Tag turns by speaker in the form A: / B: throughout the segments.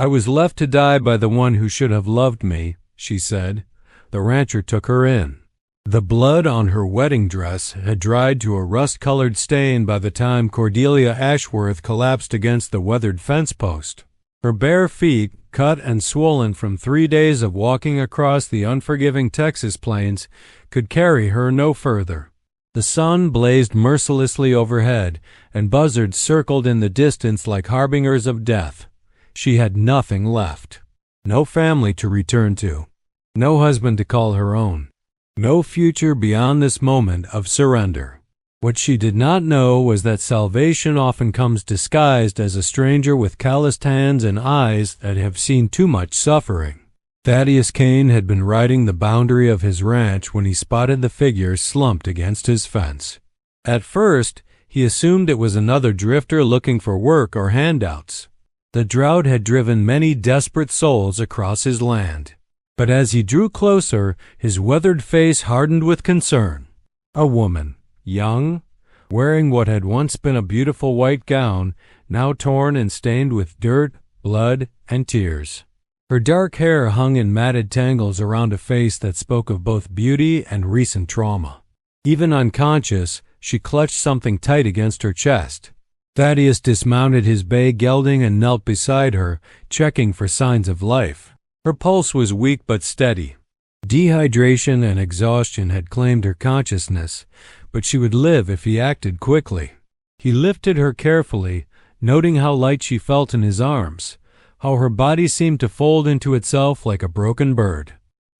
A: "I was left to die by the one who should have loved me," she said. The rancher took her in. The blood on her wedding dress had dried to a rust-colored stain by the time Cordelia Ashworth collapsed against the weathered fence post. Her bare feet, cut and swollen from 3 days of walking across the unforgiving Texas plains, could carry her no further. The sun blazed mercilessly overhead, and buzzards circled in the distance like harbingers of death. She had nothing left. No family to return to. No husband to call her own. No future beyond this moment of surrender. What she did not know was that salvation often comes disguised as a stranger with calloused hands and eyes that have seen too much suffering. Thaddeus Kane had been riding the boundary of his ranch when he spotted the figure slumped against his fence. At first, he assumed it was another drifter looking for work or handouts. The drought had driven many desperate souls across his land. But as he drew closer, his weathered face hardened with concern. A woman, young, wearing what had once been a beautiful white gown, now torn and stained with dirt, blood, and tears. Her dark hair hung in matted tangles around a face that spoke of both beauty and recent trauma. Even unconscious, she clutched something tight against her chest. Thaddeus dismounted his bay gelding and knelt beside her, checking for signs of life. Her pulse was weak but steady. Dehydration and exhaustion had claimed her consciousness, but she would live if he acted quickly. He lifted her carefully, noting how light she felt in his arms, how her body seemed to fold into itself like a broken bird.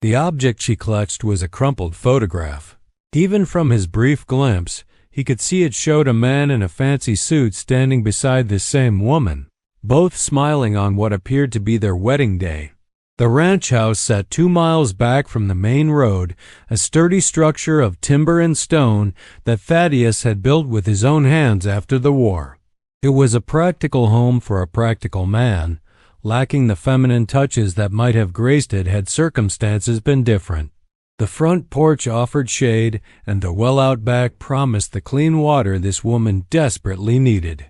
A: The object she clutched was a crumpled photograph. Even from his brief glimpse, he could see it showed a man in a fancy suit standing beside this same woman, both smiling on what appeared to be their wedding day. The ranch house sat 2 miles back from the main road, a sturdy structure of timber and stone that Thaddeus had built with his own hands after the war. It was a practical home for a practical man, lacking the feminine touches that might have graced it had circumstances been different. The front porch offered shade, and the well out back promised the clean water this woman desperately needed.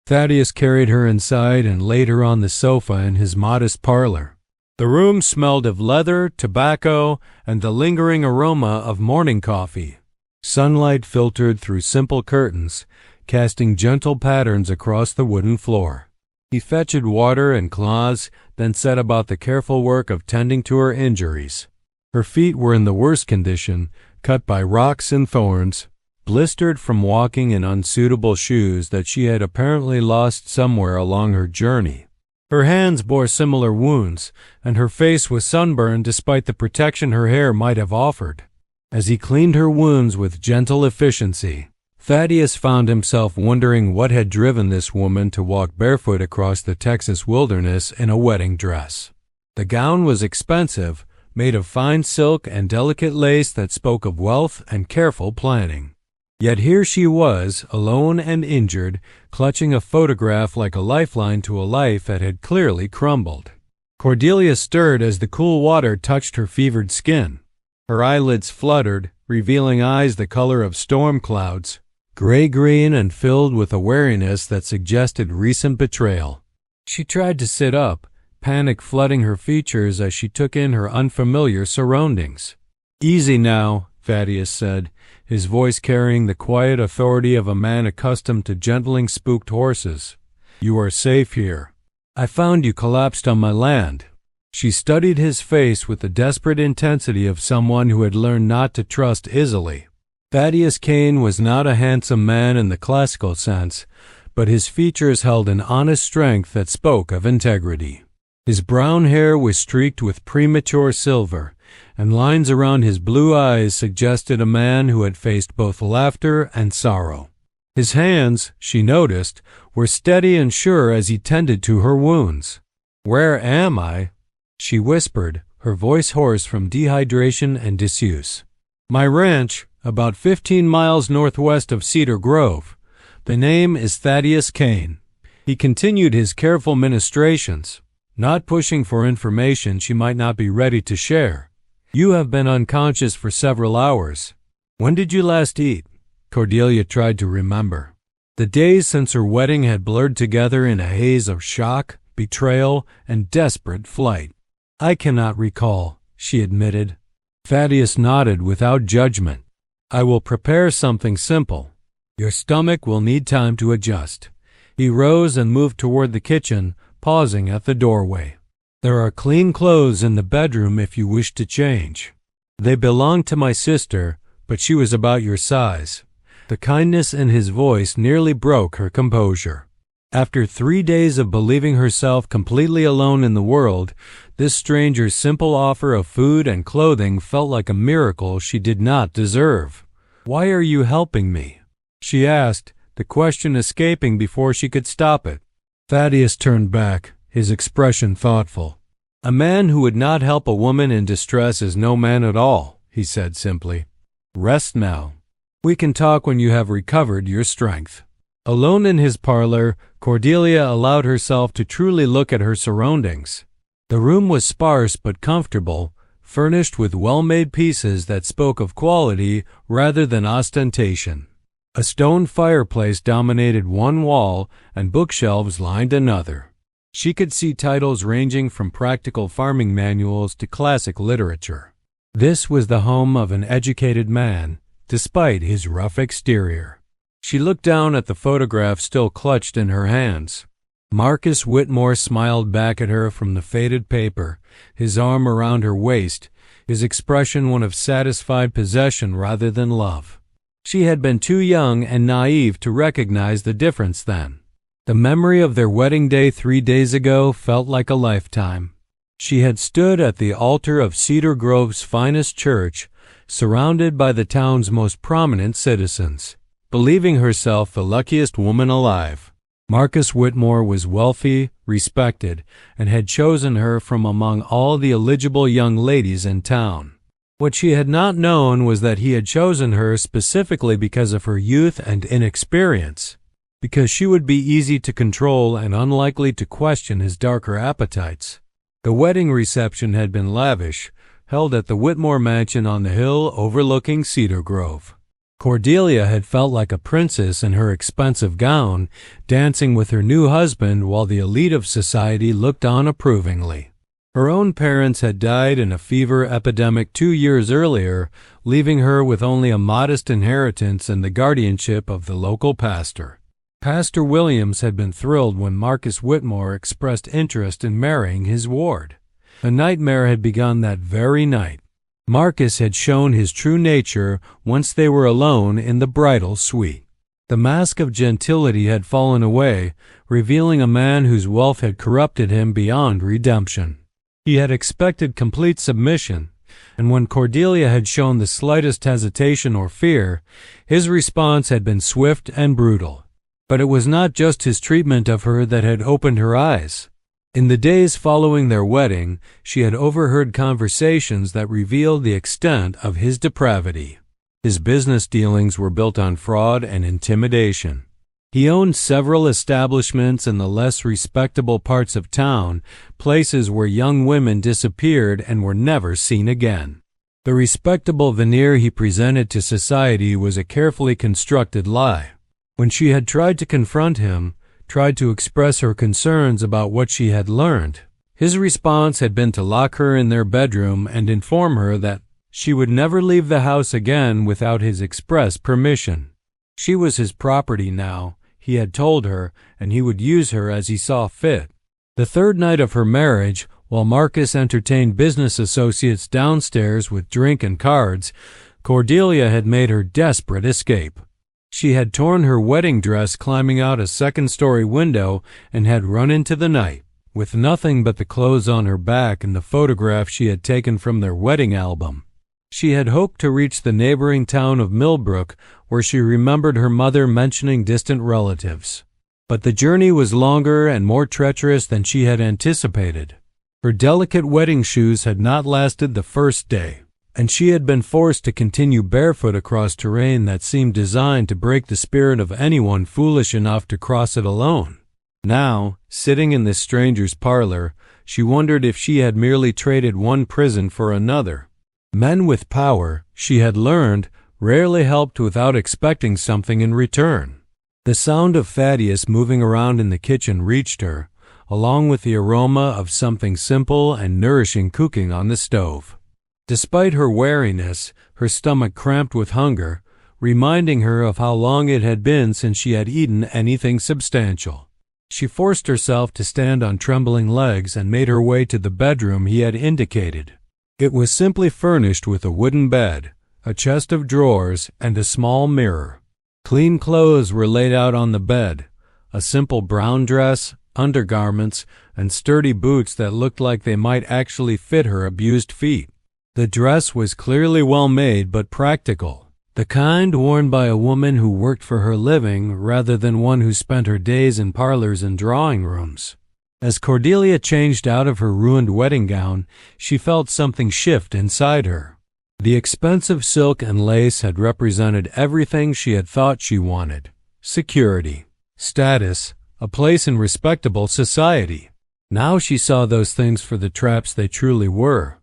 A: Thaddeus carried her inside and laid her on the sofa in his modest parlor. The room smelled of leather, tobacco, and the lingering aroma of morning coffee. Sunlight filtered through simple curtains, casting gentle patterns across the wooden floor. He fetched water and cloths, then set about the careful work of tending to her injuries. Her feet were in the worst condition, cut by rocks and thorns, blistered from walking in unsuitable shoes that she had apparently lost somewhere along her journey. Her hands bore similar wounds, and her face was sunburned despite the protection her hair might have offered. As he cleaned her wounds with gentle efficiency, Thaddeus found himself wondering what had driven this woman to walk barefoot across the Texas wilderness in a wedding dress. The gown was expensive, made of fine silk and delicate lace that spoke of wealth and careful planning. Yet here she was, alone and injured, clutching a photograph like a lifeline to a life that had clearly crumbled. Cordelia stirred as the cool water touched her fevered skin. Her eyelids fluttered, revealing eyes the color of storm clouds, gray-green and filled with a wariness that suggested recent betrayal. She tried to sit up, panic flooding her features as she took in her unfamiliar surroundings. "Easy now," Thaddeus said, his voice carrying the quiet authority of a man accustomed to gentling spooked horses. "You are safe here. I found you collapsed on my land." She studied his face with the desperate intensity of someone who had learned not to trust easily. Thaddeus Kane was not a handsome man in the classical sense, but his features held an honest strength that spoke of integrity. His brown hair was streaked with premature silver, and lines around his blue eyes suggested a man who had faced both laughter and sorrow. His hands, she noticed, were steady and sure as he tended to her wounds. "Where am I?" she whispered, her voice hoarse from dehydration and disuse. "My ranch, about 15 miles northwest of Cedar Grove. The name is Thaddeus Kane." He continued his careful ministrations, not pushing for information she might not be ready to share. "You have been unconscious for several hours. When did you last eat?" Cordelia tried to remember. The days since her wedding had blurred together in a haze of shock, betrayal, and desperate flight. "I cannot recall," she admitted. Thaddeus nodded without judgment. "I will prepare something simple. Your stomach will need time to adjust." He rose and moved toward the kitchen, pausing at the doorway. "There are clean clothes in the bedroom if you wish to change. They belonged to my sister, but she was about your size." The kindness in his voice nearly broke her composure. After 3 days of believing herself completely alone in the world, this stranger's simple offer of food and clothing felt like a miracle she did not deserve. "Why are you helping me?" she asked, the question escaping before she could stop it. Thaddeus turned back, his expression thoughtful. "A man who would not help a woman in distress is no man at all," he said simply. "Rest now. We can talk when you have recovered your strength." Alone in his parlor, Cordelia allowed herself to truly look at her surroundings. The room was sparse but comfortable, furnished with well-made pieces that spoke of quality rather than ostentation. A stone fireplace dominated one wall, and bookshelves lined another. She could see titles ranging from practical farming manuals to classic literature. This was the home of an educated man, despite his rough exterior. She looked down at the photograph still clutched in her hands. Marcus Whitmore smiled back at her from the faded paper, his arm around her waist, his expression one of satisfied possession rather than love. She had been too young and naive to recognize the difference then. The memory of their wedding day 3 days ago felt like a lifetime. She had stood at the altar of Cedar Grove's finest church, surrounded by the town's most prominent citizens, believing herself the luckiest woman alive. Marcus Whitmore was wealthy, respected, and had chosen her from among all the eligible young ladies in town. What she had not known was that he had chosen her specifically because of her youth and inexperience, because she would be easy to control and unlikely to question his darker appetites. The wedding reception had been lavish, held at the Whitmore mansion on the hill overlooking Cedar Grove. Cordelia had felt like a princess in her expensive gown, dancing with her new husband while the elite of society looked on approvingly. Her own parents had died in a fever epidemic 2 years earlier, leaving her with only a modest inheritance and the guardianship of the local pastor. Pastor Williams had been thrilled when Marcus Whitmore expressed interest in marrying his ward. A nightmare had begun that very night. Marcus had shown his true nature once they were alone in the bridal suite. The mask of gentility had fallen away, revealing a man whose wealth had corrupted him beyond redemption. He had expected complete submission, and when Cordelia had shown the slightest hesitation or fear, his response had been swift and brutal. But it was not just his treatment of her that had opened her eyes. In the days following their wedding, she had overheard conversations that revealed the extent of his depravity. His business dealings were built on fraud and intimidation. He owned several establishments in the less respectable parts of town, places where young women disappeared and were never seen again. The respectable veneer he presented to society was a carefully constructed lie. When she had tried to confront him, tried to express her concerns about what she had learned, his response had been to lock her in their bedroom and inform her that she would never leave the house again without his express permission. She was his property now, he had told her, and he would use her as he saw fit. The third night of her marriage, while Marcus entertained business associates downstairs with drink and cards, Cordelia had made her desperate escape. She had torn her wedding dress climbing out a second-story window and had run into the night, with nothing but the clothes on her back and the photograph she had taken from their wedding album. She had hoped to reach the neighboring town of Millbrook, where she remembered her mother mentioning distant relatives. But the journey was longer and more treacherous than she had anticipated. Her delicate wedding shoes had not lasted the first day, and she had been forced to continue barefoot across terrain that seemed designed to break the spirit of anyone foolish enough to cross it alone. Now, sitting in this stranger's parlor, she wondered if she had merely traded one prison for another. Men with power, she had learned, rarely helped without expecting something in return. The sound of Thaddeus moving around in the kitchen reached her, along with the aroma of something simple and nourishing cooking on the stove. Despite her wariness, her stomach cramped with hunger, reminding her of how long it had been since she had eaten anything substantial. She forced herself to stand on trembling legs and made her way to the bedroom he had indicated. It was simply furnished with a wooden bed, a chest of drawers, and a small mirror. Clean clothes were laid out on the bed, a simple brown dress, undergarments, and sturdy boots that looked like they might actually fit her abused feet. The dress was clearly well made but practical, the kind worn by a woman who worked for her living rather than one who spent her days in parlors and drawing rooms. As Cordelia changed out of her ruined wedding gown, she felt something shift inside her. The expensive silk and lace had represented everything she had thought she wanted: security, status, a place in respectable society. Now she saw those things for the traps they truly were.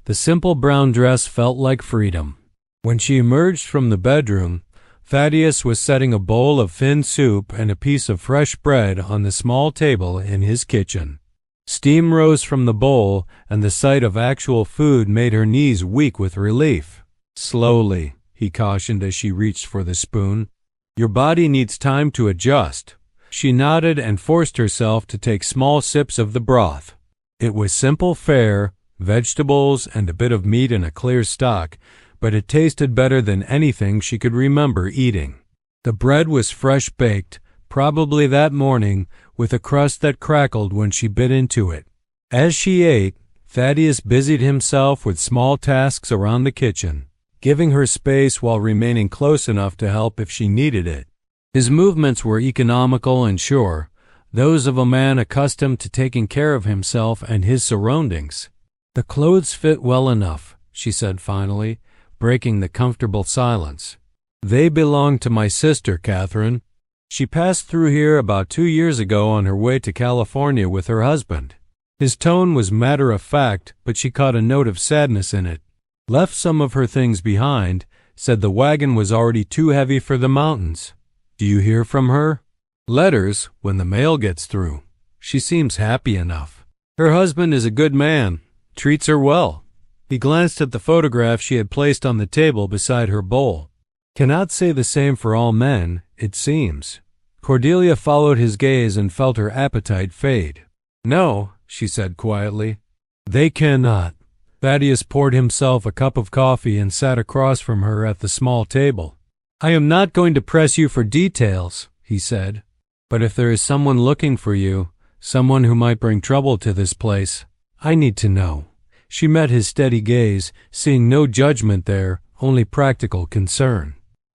A: The simple brown dress felt like freedom. When she emerged from the bedroom, Thaddeus was setting a bowl of thin soup and a piece of fresh bread on the small table in his kitchen. Steam rose from the bowl, and the sight of actual food made her knees weak with relief. "Slowly," he cautioned as she reached for the spoon. "Your body needs time to adjust." She nodded and forced herself to take small sips of the broth. It was simple fare, vegetables, and a bit of meat in a clear stock, but it tasted better than anything she could remember eating. The bread was fresh baked, probably that morning, with a crust that crackled when she bit into it. As she ate, Thaddeus busied himself with small tasks around the kitchen, giving her space while remaining close enough to help if she needed it. His movements were economical and sure, those of a man accustomed to taking care of himself and his surroundings. "The clothes fit well enough," she said finally, breaking the comfortable silence. "They belong to my sister, Catherine. She passed through here about 2 years ago on her way to California with her husband." His tone was matter-of-fact, but she caught a note of sadness in it. "Left some of her things behind, said the wagon was already too heavy for the mountains. Do you hear from her?" "Letters, when the mail gets through. She seems happy enough. Her husband is a good man, treats her well." He glanced at the photograph she had placed on the table beside her bowl. "Cannot say the same for all men, it seems." Cordelia followed his gaze and felt her appetite fade. "No," she said quietly. "They cannot." Thaddeus poured himself a cup of coffee and sat across from her at the small table. "I am not going to press you for details," he said, "but if there is someone looking for you, someone who might bring trouble to this place, I need to know." She met his steady gaze, seeing no judgment there, only practical concern.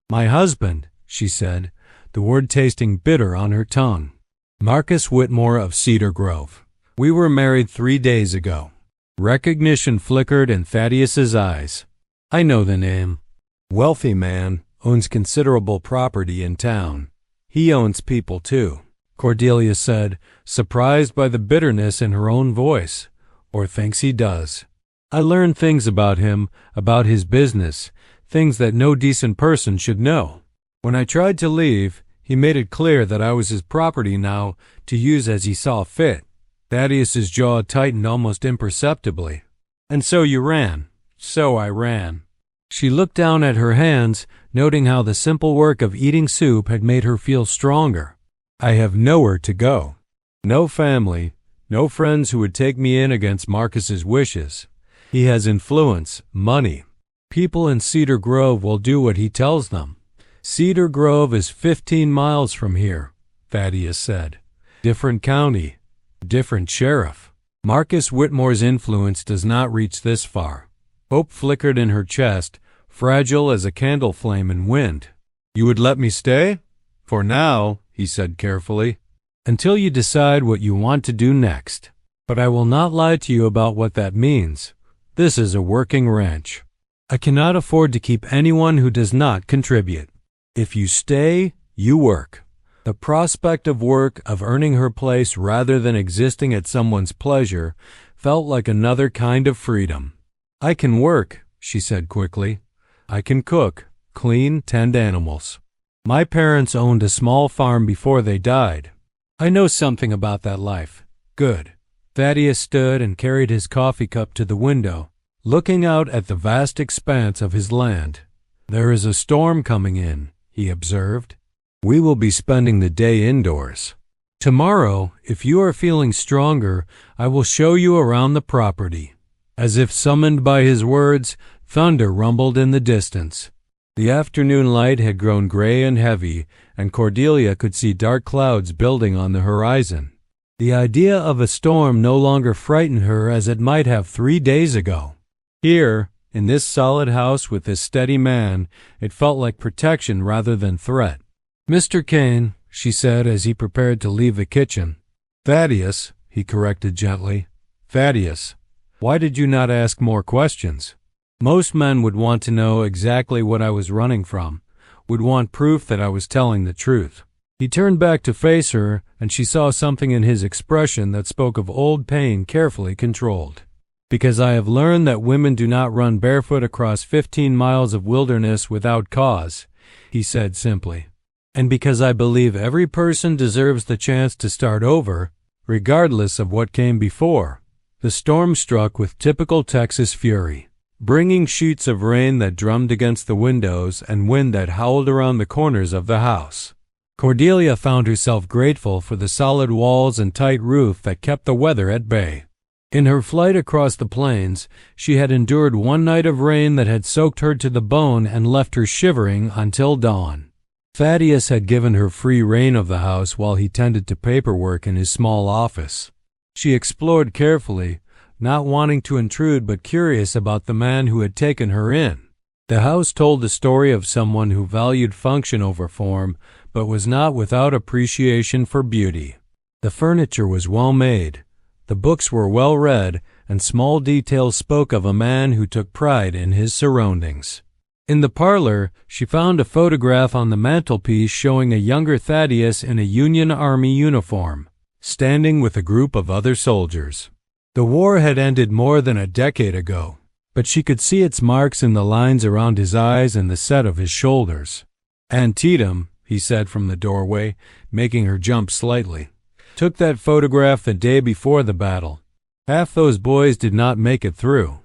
A: "My husband," she said, the word tasting bitter on her tongue. "Marcus Whitmore of Cedar Grove. We were married 3 days ago." Recognition flickered in Thaddeus's eyes. "I know the name. Wealthy man, owns considerable property in town. He owns people too," Cordelia said, surprised by the bitterness in her own voice. "Or thinks he does. I learned things about him, about his business, things that no decent person should know. When I tried to leave, he made it clear that I was his property now to use as he saw fit." Thaddeus's jaw tightened almost imperceptibly. "And so you ran." "So I ran." She looked down at her hands, noting how the simple work of eating soup had made her feel stronger. "I have nowhere to go. No family. No friends who would take me in against Marcus's wishes. He has influence, money. People in Cedar Grove will do what he tells them." "Cedar Grove is 15 miles from here," Thaddeus said. "Different county, different sheriff. Marcus Whitmore's influence does not reach this far." Hope flickered in her chest, fragile as a candle flame in wind. "You would let me stay?" "For now," he said carefully. "Until you decide what you want to do next. But I will not lie to you about what that means. This is a working ranch. I cannot afford to keep anyone who does not contribute. If you stay, you work." The prospect of work, of earning her place rather than existing at someone's pleasure, felt like another kind of freedom. "I can work," she said quickly. "I can cook, clean, tend animals. My parents owned a small farm before they died. I know something about that life. Good. Thaddeus stood and carried his coffee cup to the window, looking out at the vast expanse of his land. There is a storm coming in, he observed. We will be spending the day indoors. Tomorrow, if you are feeling stronger, I will show you around the property. As if summoned by his words, thunder rumbled in the distance. The afternoon light had grown gray and heavy, and Cordelia could see dark clouds building on the horizon. The idea of a storm no longer frightened her as it might have 3 days ago. Here, in this solid house with this steady man, it felt like protection rather than threat. "Mr. Kane," she said as he prepared to leave the kitchen. "Thaddeus," he corrected gently. "Thaddeus, why did you not ask more questions? Most men would want to know exactly what I was running from, would want proof that I was telling the truth." He turned back to face her, and she saw something in his expression that spoke of old pain carefully controlled. "Because I have learned that women do not run barefoot across 15 miles of wilderness without cause," he said simply. "And because I believe every person deserves the chance to start over, regardless of what came before." The storm struck with typical Texas fury, bringing sheets of rain that drummed against the windows and wind that howled around the corners of the house. Cordelia found herself grateful for the solid walls and tight roof that kept the weather at bay. In her flight across the plains, she had endured one night of rain that had soaked her to the bone and left her shivering until dawn. Thaddeus had given her free rein of the house while he tended to paperwork in his small office. She explored carefully, not wanting to intrude but curious about the man who had taken her in. The house told the story of someone who valued function over form, but was not without appreciation for beauty. The furniture was well made, the books were well read, and small details spoke of a man who took pride in his surroundings. In the parlor, she found a photograph on the mantelpiece showing a younger Thaddeus in a Union Army uniform, standing with a group of other soldiers. The war had ended more than a decade ago, but she could see its marks in the lines around his eyes and the set of his shoulders. "Antietam," he said from the doorway, making her jump slightly, "took that photograph the day before the battle. Half those boys did not make it through."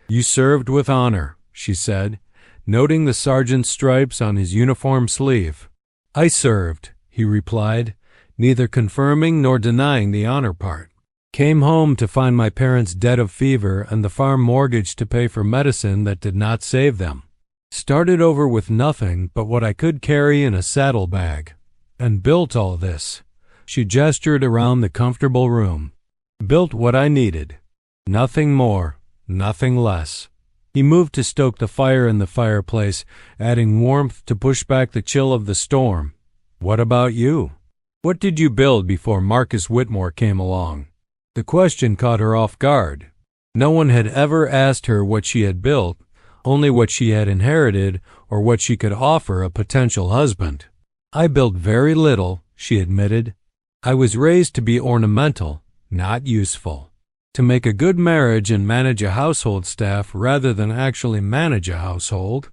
A: "You served with honor," she said, noting the sergeant's stripes on his uniform sleeve. "I served," he replied, neither confirming nor denying the honor part. "Came home to find my parents dead of fever and the farm mortgage to pay for medicine that did not save them. Started over with nothing but what I could carry in a saddlebag, and built all this." She gestured around the comfortable room. "Built what I needed. Nothing more, nothing less." He moved to stoke the fire in the fireplace, adding warmth to push back the chill of the storm. "What about you? What did you build before Marcus Whitmore came along?" The question caught her off guard. No one had ever asked her what she had built, only what she had inherited or what she could offer a potential husband. "I built very little," she admitted. "I was raised to be ornamental, not useful. To make a good marriage and manage a household staff rather than actually manage a household."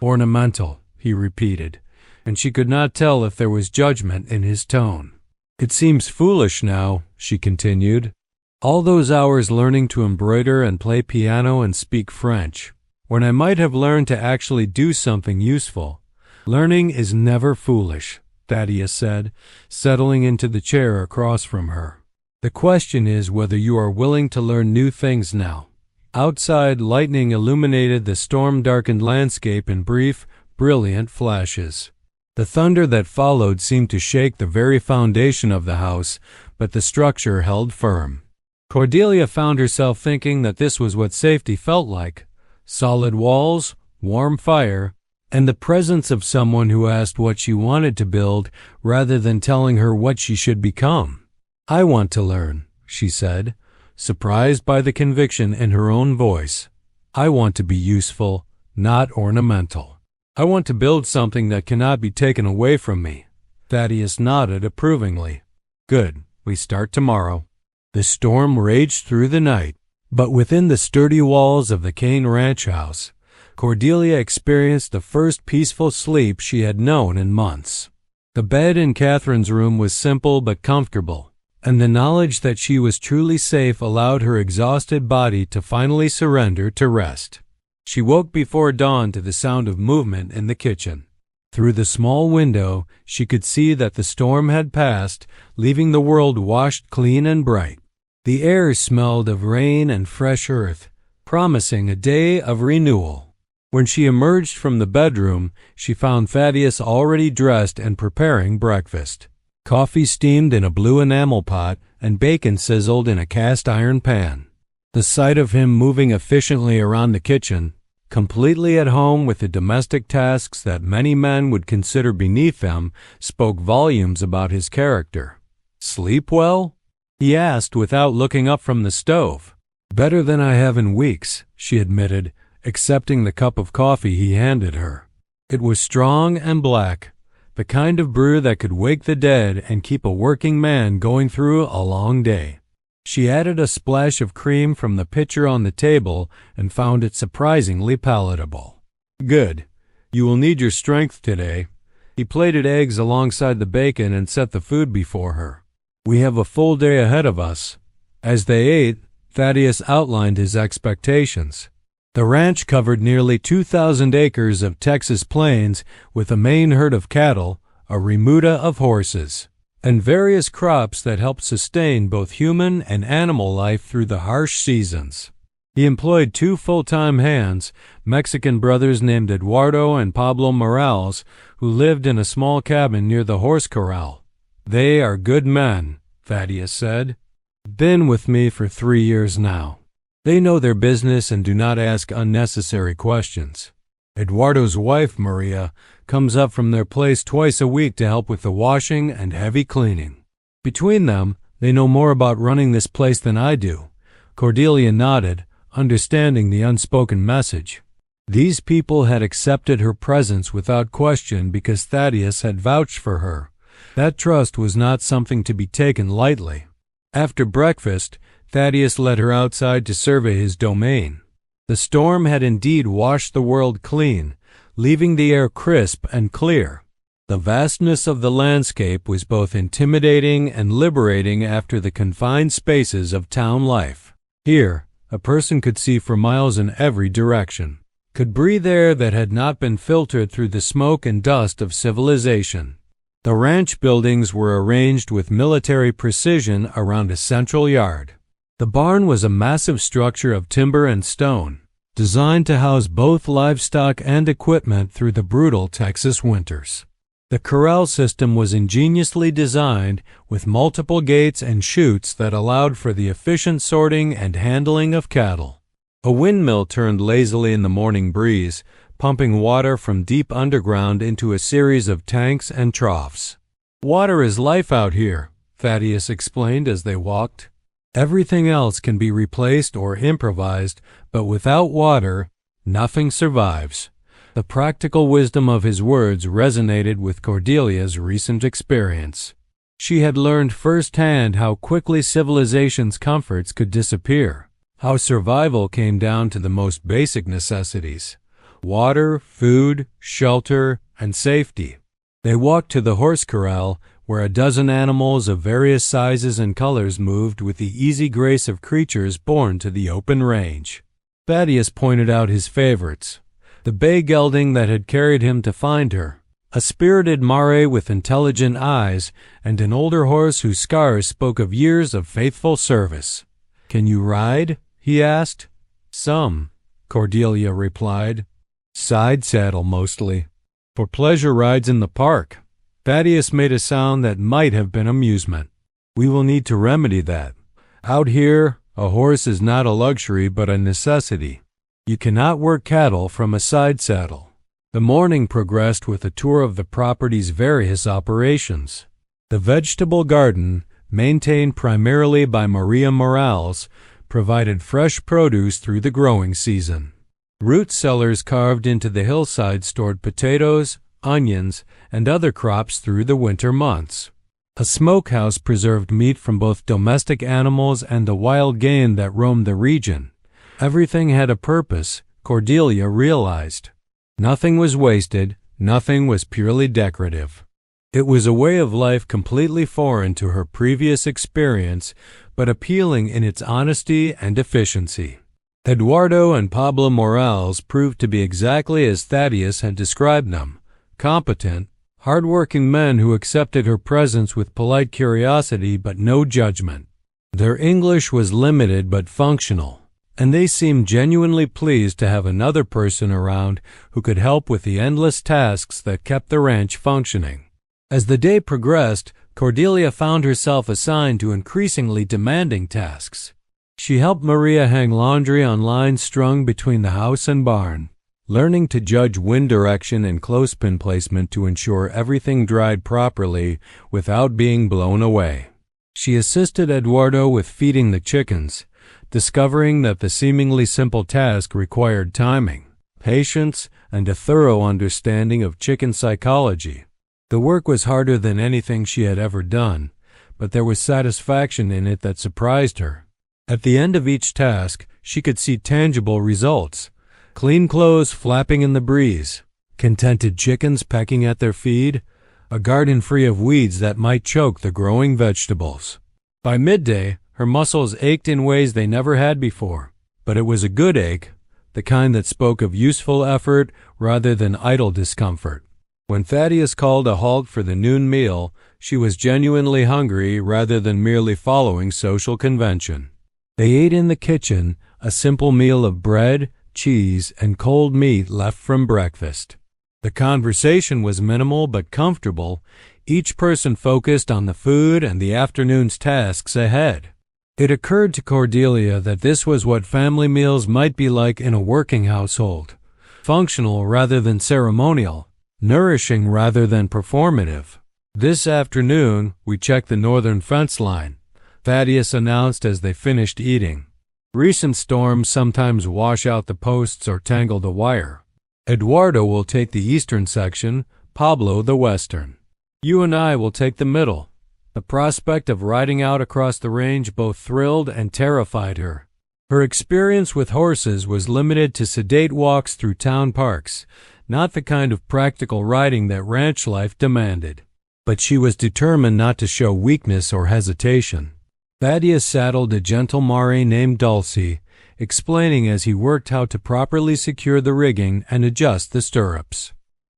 A: "Ornamental," he repeated, and she could not tell if there was judgment in his tone. "It seems foolish now," she continued. "All those hours learning to embroider and play piano and speak French, when I might have learned to actually do something useful." "Learning is never foolish," Thaddeus said, settling into the chair across from her. "The question is whether you are willing to learn new things now." Outside, lightning illuminated the storm-darkened landscape in brief, brilliant flashes. The thunder that followed seemed to shake the very foundation of the house, but the structure held firm. Cordelia found herself thinking that this was what safety felt like: solid walls, warm fire, and the presence of someone who asked what she wanted to build rather than telling her what she should become. "I want to learn," she said, surprised by the conviction in her own voice. "I want to be useful, not ornamental. I want to build something that cannot be taken away from me." Thaddeus nodded approvingly. "Good. We start tomorrow." The storm raged through the night, but within the sturdy walls of the Kane ranch house, Cordelia experienced the first peaceful sleep she had known in months. The bed in Catherine's room was simple but comfortable. and the knowledge that she was truly safe allowed her exhausted body to finally surrender to rest. She woke before dawn to the sound of movement in the kitchen. Through the small window, she could see that the storm had passed, leaving the world washed clean and bright. The air smelled of rain and fresh earth, promising a day of renewal. When she emerged from the bedroom, she found Thaddeus already dressed and preparing breakfast. Coffee steamed in a blue enamel pot, and bacon sizzled in a cast-iron pan. The sight of him moving efficiently around the kitchen, completely at home with the domestic tasks that many men would consider beneath him, spoke volumes about his character. "Sleep well?" he asked without looking up from the stove. "Better than I have in weeks," she admitted, accepting the cup of coffee he handed her. It was strong and black, the kind of brew that could wake the dead and keep a working man going through a long day. She added a splash of cream from the pitcher on the table and found it surprisingly palatable. "Good. You will need your strength today." He plated eggs alongside the bacon and set the food before her. "We have a full day ahead of us." As they ate, Thaddeus outlined his expectations. The ranch covered nearly 2,000 acres of Texas plains with a main herd of cattle, a remuda of horses, and various crops that helped sustain both human and animal life through the harsh seasons. He employed 2 full-time hands, Mexican brothers named Eduardo and Pablo Morales, who lived in a small cabin near the horse corral. "They are good men," Thaddeus said. "Been with me for 3 years now. They know their business and do not ask unnecessary questions." Eduardo's wife, Maria, comes up from their place twice a week to help with the washing and heavy cleaning. Between them, they know more about running this place than I do. Cordelia nodded, understanding the unspoken message. These people had accepted her presence without question because Thaddeus had vouched for her. That trust was not something to be taken lightly. After breakfast, Thaddeus led her outside to survey his domain. The storm had indeed washed the world clean, leaving the air crisp and clear. The vastness of the landscape was both intimidating and liberating after the confined spaces of town life. Here, a person could see for miles in every direction, could breathe air that had not been filtered through the smoke and dust of civilization. The ranch buildings were arranged with military precision around a central yard. The barn was a massive structure of timber and stone, designed to house both livestock and equipment through the brutal Texas winters. The corral system was ingeniously designed with multiple gates and chutes that allowed for the efficient sorting and handling of cattle. A windmill turned lazily in the morning breeze, pumping water from deep underground into a series of tanks and troughs. "Water is life out here," Thaddeus explained as they walked. "Everything else can be replaced or improvised, but without water, nothing survives." The practical wisdom of his words resonated with Cordelia's recent experience. She had learned firsthand how quickly civilization's comforts could disappear, how survival came down to the most basic necessities: water, food, shelter, and safety. They walked to the horse corral, where a dozen animals of various sizes and colors moved with the easy grace of creatures born to the open range. Thaddeus pointed out his favorites: the bay gelding that had carried him to find her, a spirited mare with intelligent eyes, and an older horse whose scars spoke of years of faithful service. "Can you ride?" he asked. "Some," Cordelia replied. "Side saddle mostly. For pleasure rides in the park." Thaddeus made a sound that might have been amusement. "We will need to remedy that. Out here, a horse is not a luxury but a necessity. You cannot work cattle from a side saddle." The morning progressed with a tour of the property's various operations. The vegetable garden, maintained primarily by Maria Morales, provided fresh produce through the growing season. Root cellars carved into the hillside stored potatoes, onions, and other crops through the winter months. A smokehouse preserved meat from both domestic animals and the wild game that roamed the region. Everything had a purpose, Cordelia realized. Nothing was wasted, nothing was purely decorative. It was a way of life completely foreign to her previous experience, but appealing in its honesty and efficiency. Eduardo and Pablo Morales proved to be exactly as Thaddeus had described them: competent, hard-working men who accepted her presence with polite curiosity but no judgment. Their English was limited but functional, and they seemed genuinely pleased to have another person around who could help with the endless tasks that kept the ranch functioning. As the day progressed, Cordelia found herself assigned to increasingly demanding tasks. She helped Maria hang laundry on lines strung between the house and barn, learning to judge wind direction and clothespin placement to ensure everything dried properly without being blown away. She assisted Eduardo with feeding the chickens, discovering that the seemingly simple task required timing, patience, and a thorough understanding of chicken psychology. The work was harder than anything she had ever done, but there was satisfaction in it that surprised her. At the end of each task, she could see tangible results: clean clothes flapping in the breeze, contented chickens pecking at their feed, a garden free of weeds that might choke the growing vegetables. By midday, her muscles ached in ways they never had before, but it was a good ache, the kind that spoke of useful effort rather than idle discomfort. When Thaddeus called a halt for the noon meal, she was genuinely hungry rather than merely following social convention. They ate in the kitchen, a simple meal of bread, cheese, and cold meat left from breakfast. The conversation was minimal but comfortable, each person focused on the food and the afternoon's tasks ahead. It occurred to Cordelia that this was what family meals might be like in a working household: functional rather than ceremonial, nourishing rather than performative. "This afternoon, we checked the northern fence line," Thaddeus announced as they finished eating. "Recent storms sometimes wash out the posts or tangle the wire. Eduardo will take the eastern section, Pablo the western. You and I will take the middle." The prospect of riding out across the range both thrilled and terrified her. Her experience with horses was limited to sedate walks through town parks, not the kind of practical riding that ranch life demanded. But she was determined not to show weakness or hesitation. Thaddeus saddled a gentle Mare named Dulcie, explaining as he worked how to properly secure the rigging and adjust the stirrups.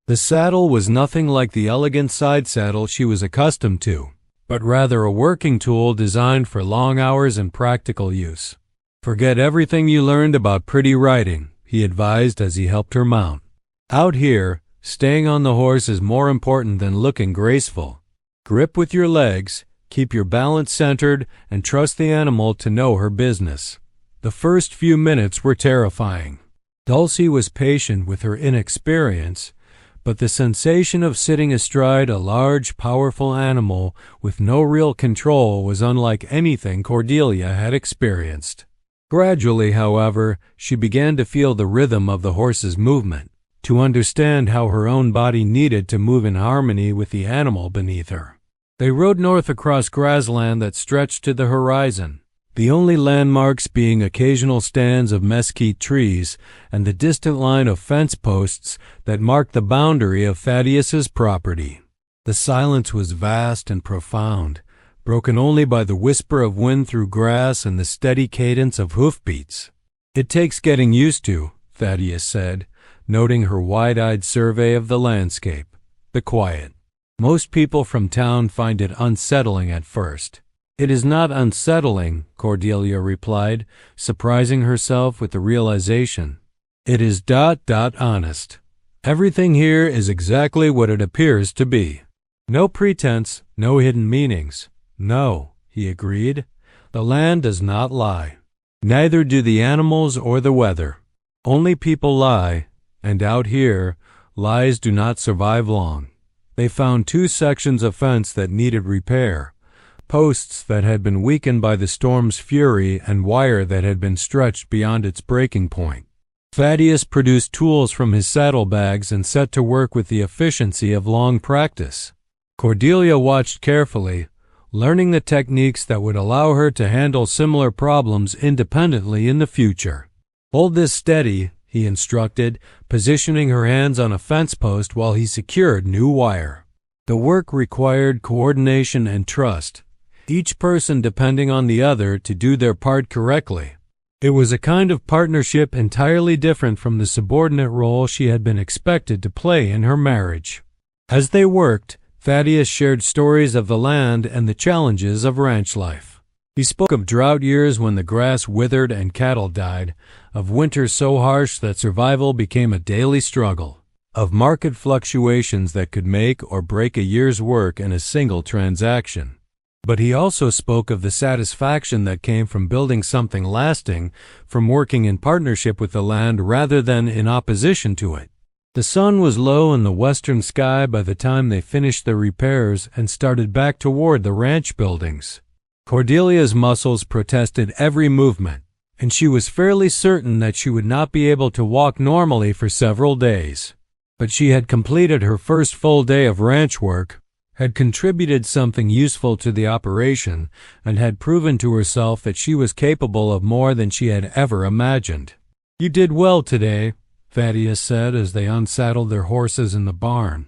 A: The saddle was nothing like the elegant side saddle she was accustomed to, but rather a working tool designed for long hours and practical use. "Forget everything you learned about pretty riding," he advised as he helped her mount. "Out here, staying on the horse is more important than looking graceful. Grip with your legs, keep your balance centered, and trust the animal to know her business." The first few minutes were terrifying. Dulcie was patient with her inexperience, but the sensation of sitting astride a large, powerful animal with no real control was unlike anything Cordelia had experienced. Gradually, however, she began to feel the rhythm of the horse's movement, to understand how her own body needed to move in harmony with the animal beneath her. They rode north across grassland that stretched to the horizon, the only landmarks being occasional stands of mesquite trees and the distant line of fence posts that marked the boundary of Thaddeus's property. The silence was vast and profound, broken only by the whisper of wind through grass and the steady cadence of hoofbeats. "It takes getting used to," Thaddeus said, noting her wide-eyed survey of the landscape, the quiet. "Most people from town find it unsettling at first." "It is not unsettling," Cordelia replied, surprising herself with the realization. "It is honest. Everything here is exactly what it appears to be. No pretense, no hidden meanings." "No," he agreed. "The land does not lie. Neither do the animals or the weather. Only people lie, and out here, lies do not survive long." They found 2 sections of fence that needed repair, posts that had been weakened by the storm's fury and wire that had been stretched beyond its breaking point. Thaddeus produced tools from his saddlebags and set to work with the efficiency of long practice. Cordelia watched carefully, learning the techniques that would allow her to handle similar problems independently in the future. "Hold this steady," he instructed, positioning her hands on a fence post while he secured new wire. The work required coordination and trust, each person depending on the other to do their part correctly. It was a kind of partnership entirely different from the subordinate role she had been expected to play in her marriage. As they worked, Thaddeus shared stories of the land and the challenges of ranch life. He spoke of drought years when the grass withered and cattle died, of winters so harsh that survival became a daily struggle, of market fluctuations that could make or break a year's work in a single transaction. But he also spoke of the satisfaction that came from building something lasting, from working in partnership with the land rather than in opposition to it. The sun was low in the western sky by the time they finished their repairs and started back toward the ranch buildings. Cordelia's muscles protested every movement, and she was fairly certain that she would not be able to walk normally for several days. But she had completed her first full day of ranch work, had contributed something useful to the operation, and had proven to herself that she was capable of more than she had ever imagined. "You did well today," Thaddeus said as they unsaddled their horses in the barn.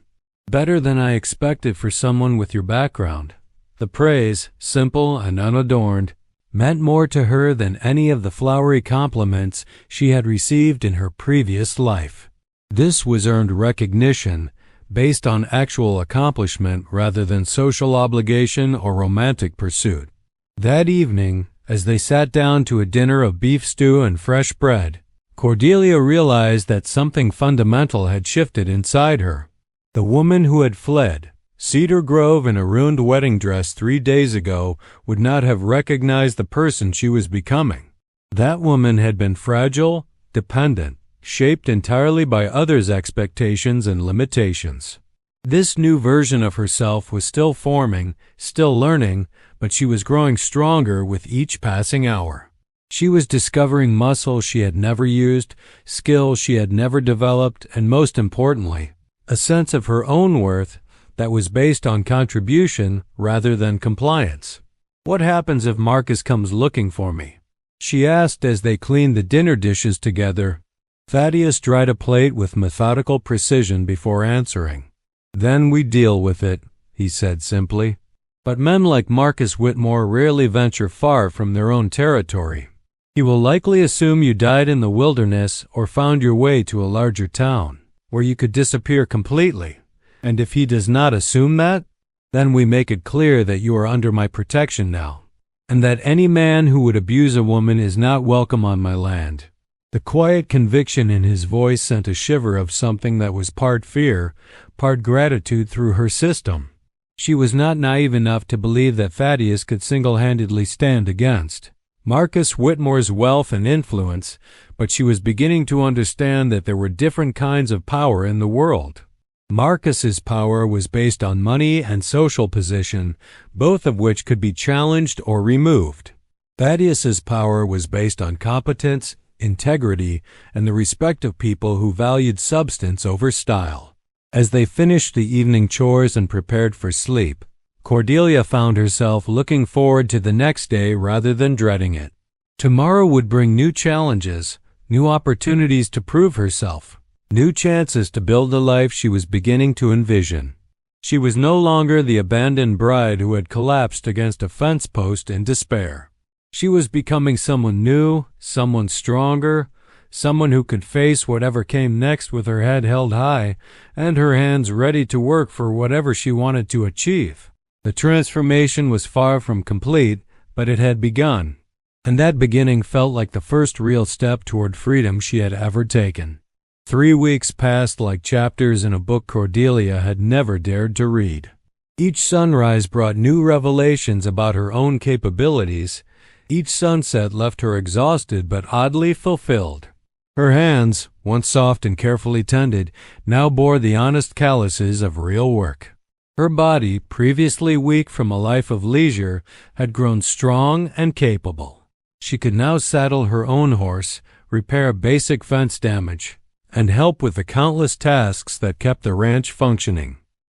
A: "Better than I expected for someone with your background." The praise, simple and unadorned, meant more to her than any of the flowery compliments she had received in her previous life. This was earned recognition, based on actual accomplishment rather than social obligation or romantic pursuit. That evening, as they sat down to a dinner of beef stew and fresh bread, Cordelia realized that something fundamental had shifted inside her. The woman who had fled Cedar Grove in a ruined wedding dress 3 days ago would not have recognized the person she was becoming. That woman had been fragile, dependent, shaped entirely by others' expectations and limitations. This new version of herself was still forming, still learning, but she was growing stronger with each passing hour. She was discovering muscles she had never used, skills she had never developed, and most importantly, a sense of her own worth that was based on contribution rather than compliance. "What happens if Marcus comes looking for me?" she asked as they cleaned the dinner dishes together. Thaddeus dried a plate with methodical precision before answering. "Then we deal with it," he said simply. "But men like Marcus Whitmore rarely venture far from their own territory. He will likely assume you died in the wilderness or found your way to a larger town, where you could disappear completely. And if he does not assume that, then we make it clear that you are under my protection now, and that any man who would abuse a woman is not welcome on my land." The quiet conviction in his voice sent a shiver of something that was part fear, part gratitude through her system. She was not naive enough to believe that Thaddeus could single-handedly stand against Marcus Whitmore's wealth and influence, but she was beginning to understand that there were different kinds of power in the world. Marcus's power was based on money and social position, both of which could be challenged or removed. Thaddeus's power was based on competence, integrity, and the respect of people who valued substance over style. As they finished the evening chores and prepared for sleep, Cordelia found herself looking forward to the next day rather than dreading it. Tomorrow would bring new challenges, new opportunities to prove herself, new chances to build the life she was beginning to envision. She was no longer the abandoned bride who had collapsed against a fence post in despair. She was becoming someone new, someone stronger, someone who could face whatever came next with her head held high and her hands ready to work for whatever she wanted to achieve. The transformation was far from complete, but it had begun, and that beginning felt like the first real step toward freedom she had ever taken. 3 weeks passed like chapters in a book Cordelia had never dared to read. Each sunrise brought new revelations about her own capabilities. Each sunset left her exhausted but oddly fulfilled. Her hands, once soft and carefully tended, now bore the honest calluses of real work. Her body, previously weak from a life of leisure, had grown strong and capable. She could now saddle her own horse, repair basic fence damage, and help with the countless tasks that kept the ranch functioning.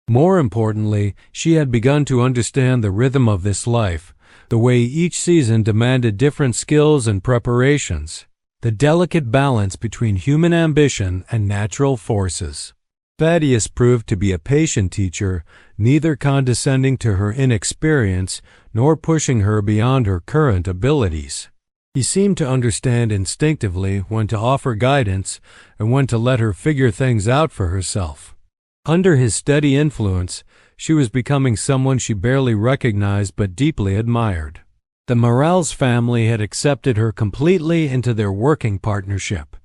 A: More importantly, she had begun to understand the rhythm of this life, the way each season demanded different skills and preparations, the delicate balance between human ambition and natural forces. Thaddeus proved to be a patient teacher, neither condescending to her inexperience nor pushing her beyond her current abilities. He seemed to understand instinctively when to offer guidance and when to let her figure things out for herself. Under his steady influence, she was becoming someone she barely recognized but deeply admired. The Morales family had accepted her completely into their working partnership.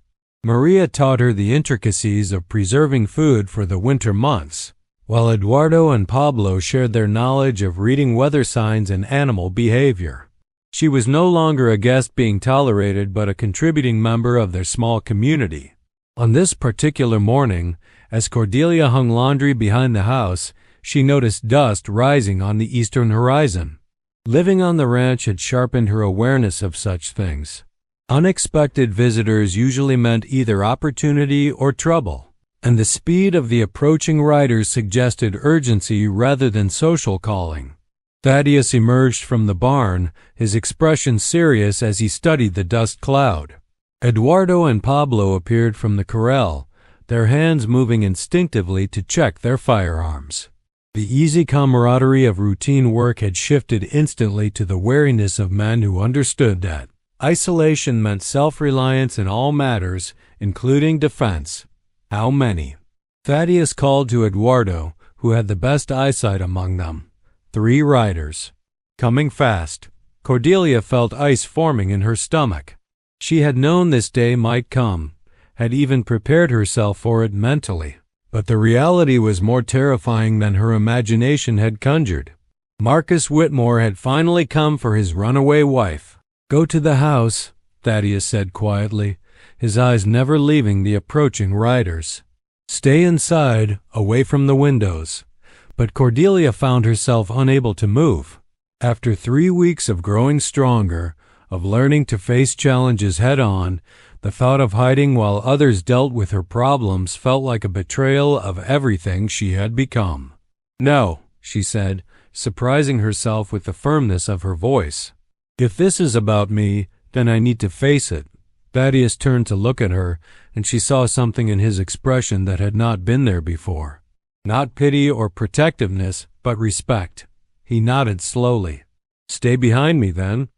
A: Maria taught her the intricacies of preserving food for the winter months, while Eduardo and Pablo shared their knowledge of reading weather signs and animal behavior. She was no longer a guest being tolerated but a contributing member of their small community. On this particular morning, as Cordelia hung laundry behind the house, she noticed dust rising on the eastern horizon. Living on the ranch had sharpened her awareness of such things. Unexpected visitors usually meant either opportunity or trouble, and the speed of the approaching riders suggested urgency rather than social calling. Thaddeus emerged from the barn, his expression serious as he studied the dust cloud. Eduardo and Pablo appeared from the corral, their hands moving instinctively to check their firearms. The easy camaraderie of routine work had shifted instantly to the wariness of men who understood that isolation meant self-reliance in all matters, including defense. How many? Thaddeus called to Eduardo, who had the best eyesight among them. 3 riders. Coming fast. Cordelia felt ice forming in her stomach. She had known this day might come, had even prepared herself for it mentally. But the reality was more terrifying than her imagination had conjured. Marcus Whitmore had finally come for his runaway wife. "Go to the house," Thaddeus said quietly, his eyes never leaving the approaching riders. "Stay inside, away from the windows." But Cordelia found herself unable to move. After 3 weeks of growing stronger, of learning to face challenges head-on, the thought of hiding while others dealt with her problems felt like a betrayal of everything she had become. "No," she said, surprising herself with the firmness of her voice. "If this is about me, then I need to face it." Thaddeus turned to look at her, and she saw something in his expression that had not been there before. Not pity or protectiveness, but respect. He nodded slowly. "Stay behind me, then.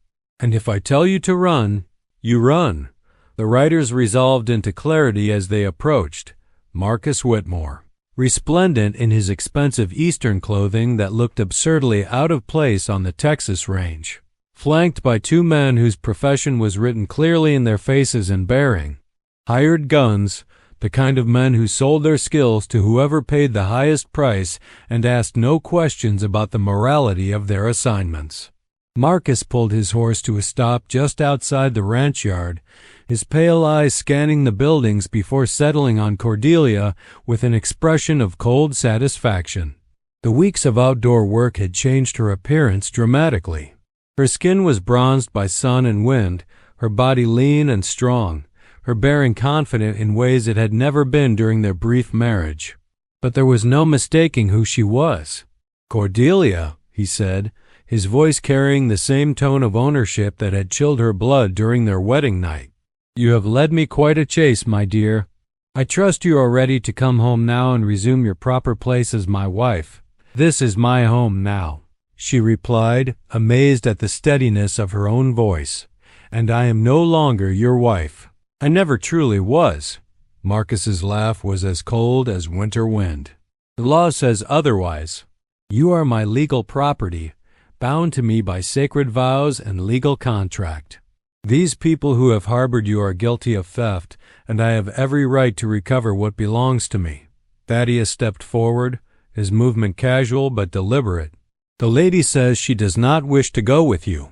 A: And if I tell you to run, you run." The riders resolved into clarity as they approached. Marcus Whitmore, resplendent in his expensive Eastern clothing that looked absurdly out of place on the Texas range, flanked by 2 men whose profession was written clearly in their faces and bearing. Hired guns, the kind of men who sold their skills to whoever paid the highest price and asked no questions about the morality of their assignments. Marcus pulled his horse to a stop just outside the ranch yard, his pale eyes scanning the buildings before settling on Cordelia with an expression of cold satisfaction. The weeks of outdoor work had changed her appearance dramatically. Her skin was bronzed by sun and wind, her body lean and strong, her bearing confident in ways it had never been during their brief marriage. But there was no mistaking who she was. "Cordelia," he said, his voice carrying the same tone of ownership that had chilled her blood during their wedding night. "You have led me quite a chase, my dear. I trust you are ready to come home now and resume your proper place as my wife." "This is my home now," she replied, amazed at the steadiness of her own voice. "And I am no longer your wife." "I never truly was." Marcus's laugh was as cold as winter wind. "The law says otherwise. You are my legal property, bound to me by sacred vows and legal contract. These people who have harbored you are guilty of theft, and I have every right to recover what belongs to me." Thaddeus stepped forward, his movement casual but deliberate. "The lady says she does not wish to go with you.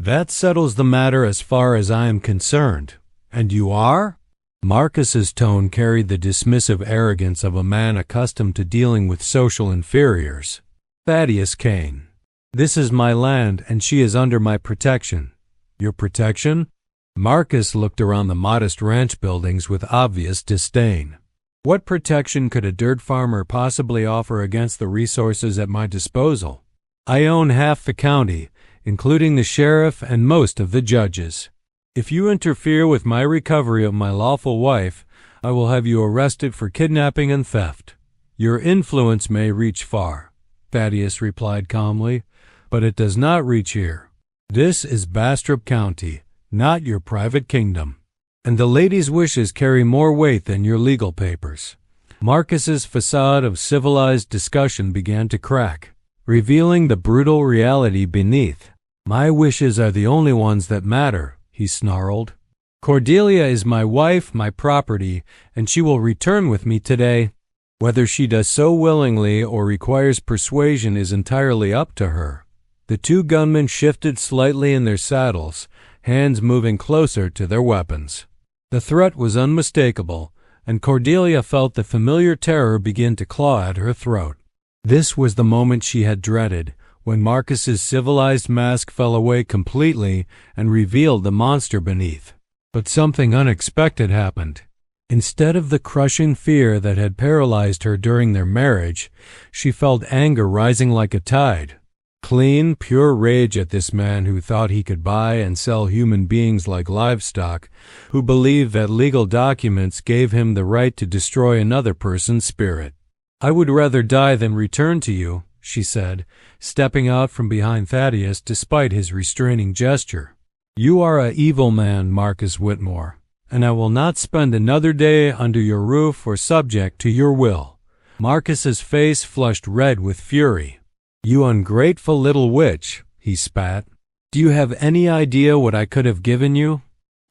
A: That settles the matter as far as I am concerned. And you are?" Marcus's tone carried the dismissive arrogance of a man accustomed to dealing with social inferiors. "Thaddeus Kane. This is my land, and she is under my protection." "Your protection?" Marcus looked around the modest ranch buildings with obvious disdain. "What protection could a dirt farmer possibly offer against the resources at my disposal? I own half the county, including the sheriff and most of the judges. If you interfere with my recovery of my lawful wife, I will have you arrested for kidnapping and theft." Your influence may reach far, Thaddeus replied calmly, but it does not reach here. This is Bastrop County, not your private kingdom. And the lady's wishes carry more weight than your legal papers. Marcus's facade of civilized discussion began to crack, revealing the brutal reality beneath. My wishes are the only ones that matter, he snarled. Cordelia is my wife, my property, and she will return with me today. Whether she does so willingly or requires persuasion is entirely up to her. The two gunmen shifted slightly in their saddles, hands moving closer to their weapons. The threat was unmistakable, and Cordelia felt the familiar terror begin to claw at her throat. This was the moment she had dreaded, when Marcus's civilized mask fell away completely and revealed the monster beneath. But something unexpected happened. Instead of the crushing fear that had paralyzed her during their marriage, she felt anger rising like a tide. Clean, pure rage at this man who thought he could buy and sell human beings like livestock, who believed that legal documents gave him the right to destroy another person's spirit. I would rather die than return to you, she said, stepping out from behind Thaddeus despite his restraining gesture. You are an evil man, Marcus Whitmore, and I will not spend another day under your roof or subject to your will. Marcus's face flushed red with fury. You ungrateful little witch, he spat. Do you have any idea what I could have given you?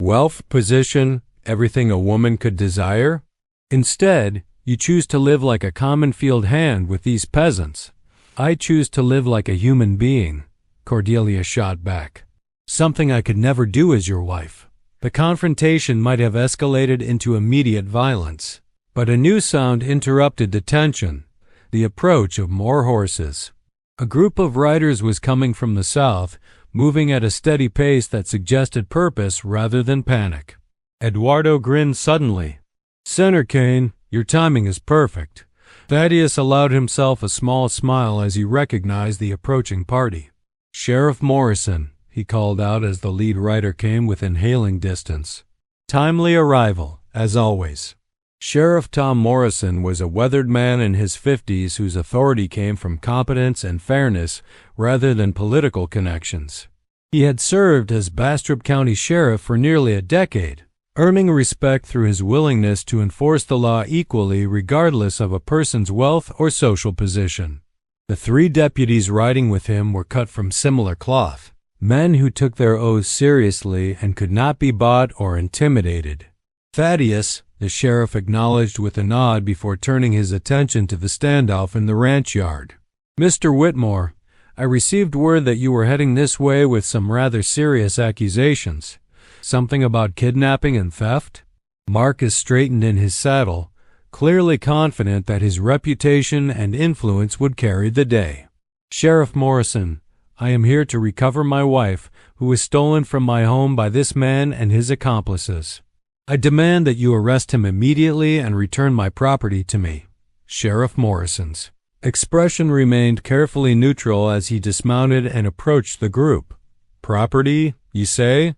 A: Wealth, position, everything a woman could desire? Instead, you choose to live like a common field hand with these peasants. I choose to live like a human being, Cordelia shot back. Something I could never do as your wife. The confrontation might have escalated into immediate violence, but a new sound interrupted the tension, the approach of more horses. A group of riders was coming from the south, moving at a steady pace that suggested purpose rather than panic. Eduardo grinned suddenly. Senator Kane, your timing is perfect. Thaddeus allowed himself a small smile as he recognized the approaching party. Sheriff Morrison, he called out as the lead rider came within hailing distance. Timely arrival, as always. Sheriff Tom Morrison was a weathered man in his 50s whose authority came from competence and fairness rather than political connections. He had served as Bastrop County Sheriff for nearly a decade, earning respect through his willingness to enforce the law equally regardless of a person's wealth or social position. The three deputies riding with him were cut from similar cloth, men who took their oaths seriously and could not be bought or intimidated. Thaddeus, the sheriff acknowledged with a nod before turning his attention to the standoff in the ranch yard. Mr. Whitmore, I received word that you were heading this way with some rather serious accusations. Something about kidnapping and theft? Marcus straightened in his saddle, clearly confident that his reputation and influence would carry the day. Sheriff Morrison, I am here to recover my wife, who was stolen from my home by this man and his accomplices. I demand that you arrest him immediately and return my property to me. Sheriff Morrison's expression remained carefully neutral as he dismounted and approached the group. Property, you say?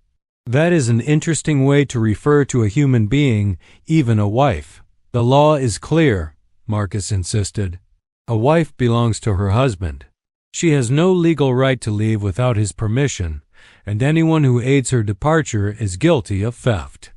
A: That is an interesting way to refer to a human being, even a wife. The law is clear, Marcus insisted. A wife belongs to her husband. She has no legal right to leave without his permission, and anyone who aids her departure is guilty of theft.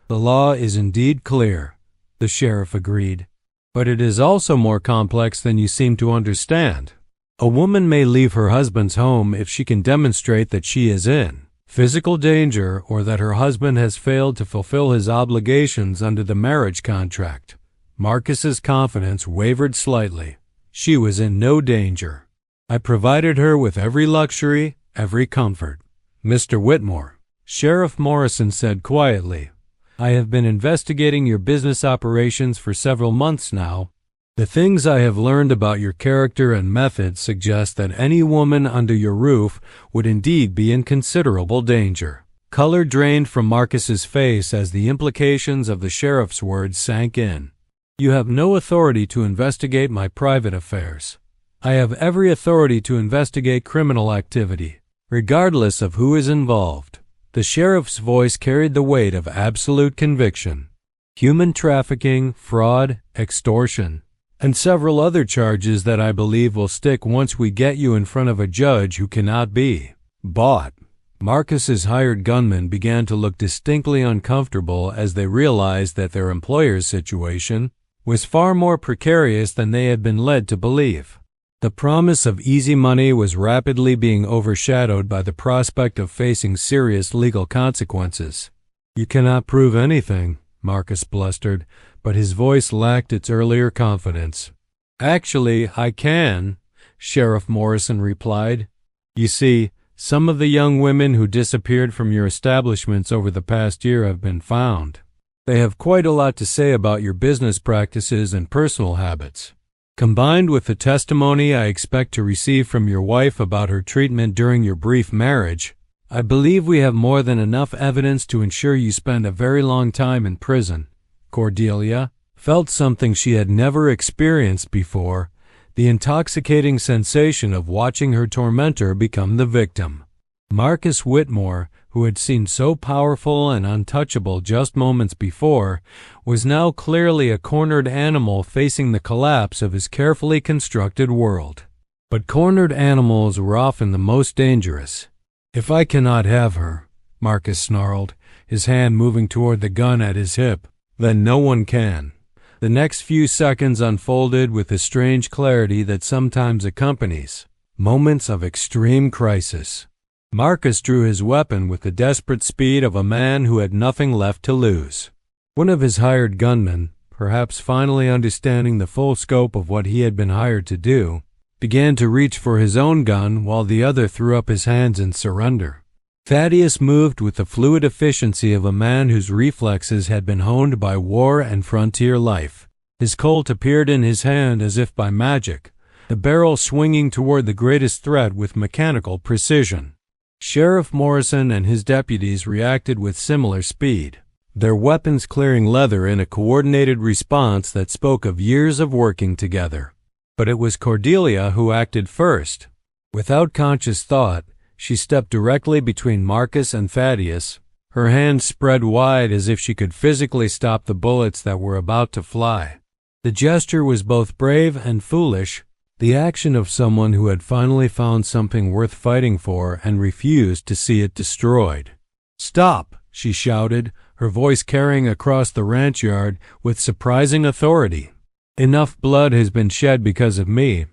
A: The law is indeed clear, the sheriff agreed, but it is also more complex than you seem to understand. A woman may leave her husband's home if she can demonstrate that she is in physical danger or that her husband has failed to fulfill his obligations under the marriage contract. Marcus's confidence wavered slightly. She was in no danger. I provided her with every luxury, every comfort. Mr. Whitmore, Sheriff Morrison said quietly, I have been investigating your business operations for several months now. The things I have learned about your character and methods suggest that any woman under your roof would indeed be in considerable danger. Color drained from Marcus's face as the implications of the sheriff's words sank in. You have no authority to investigate my private affairs. I have every authority to investigate criminal activity, regardless of who is involved. The sheriff's voice carried the weight of absolute conviction. Human trafficking, fraud, extortion. and several other charges that I believe will stick once we get you in front of a judge who cannot be bought." Marcus's hired gunmen began to look distinctly uncomfortable as they realized that their employer's situation was far more precarious than they had been led to believe. The promise of easy money was rapidly being overshadowed by the prospect of facing serious legal consequences. "You cannot prove anything," Marcus blustered, but his voice lacked its earlier confidence. "Actually, I can," Sheriff Morrison replied. "You see, some of the young women who disappeared from your establishments over the past year have been found. They have quite a lot to say about your business practices and personal habits. Combined with the testimony I expect to receive from your wife about her treatment during your brief marriage, I believe we have more than enough evidence to ensure you spend a very long time in prison." Cordelia felt something she had never experienced before, the intoxicating sensation of watching her tormentor become the victim. Marcus Whitmore, who had seemed so powerful and untouchable just moments before, was now clearly a cornered animal facing the collapse of his carefully constructed world. But cornered animals were often the most dangerous. "If I cannot have her," Marcus snarled, his hand moving toward the gun at his hip, "then no one can." The next few seconds unfolded with the strange clarity that sometimes accompanies moments of extreme crisis. Marcus drew his weapon with the desperate speed of a man who had nothing left to lose. One of his hired gunmen, perhaps finally understanding the full scope of what he had been hired to do, began to reach for his own gun while the other threw up his hands in surrender. Thaddeus moved with the fluid efficiency of a man whose reflexes had been honed by war and frontier life. His Colt appeared in his hand as if by magic, the barrel swinging toward the greatest threat with mechanical precision. Sheriff Morrison and his deputies reacted with similar speed, their weapons clearing leather in a coordinated response that spoke of years of working together. But it was Cordelia who acted first. Without conscious thought, she stepped directly between Marcus and Thaddeus, her hands spread wide as if she could physically stop the bullets that were about to fly. The gesture was both brave and foolish, the action of someone who had finally found something worth fighting for and refused to see it destroyed. "Stop!" she shouted, her voice carrying across the ranch yard with surprising authority. "Enough blood has been shed because of me.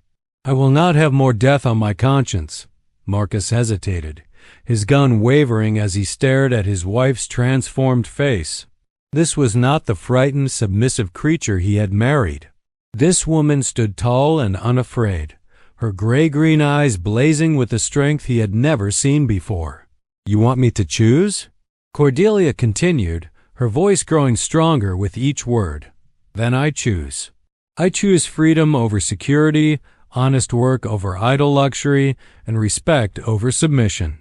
A: I will not have more death on my conscience." Marcus hesitated, his gun wavering as he stared at his wife's transformed face. This was not the frightened, submissive creature he had married. This woman stood tall and unafraid, her gray-green eyes blazing with a strength he had never seen before. "You want me to choose?" Cordelia continued, her voice growing stronger with each word. "Then I choose. I choose freedom over security, honest work over idle luxury, and respect over submission.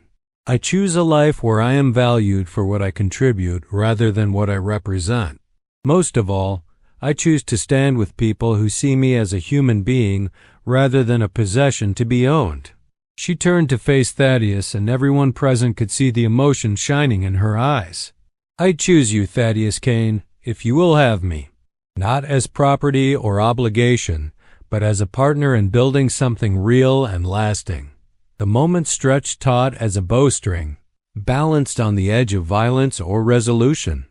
A: I choose a life where I am valued for what I contribute rather than what I represent. Most of all, I choose to stand with people who see me as a human being rather than a possession to be owned." She turned to face Thaddeus, and everyone present could see the emotion shining in her eyes. "I choose you, Thaddeus Kane, if you will have me, not as property or obligation, but as a partner in building something real and lasting." The moment stretched taut as a bowstring, balanced on the edge of violence or resolution.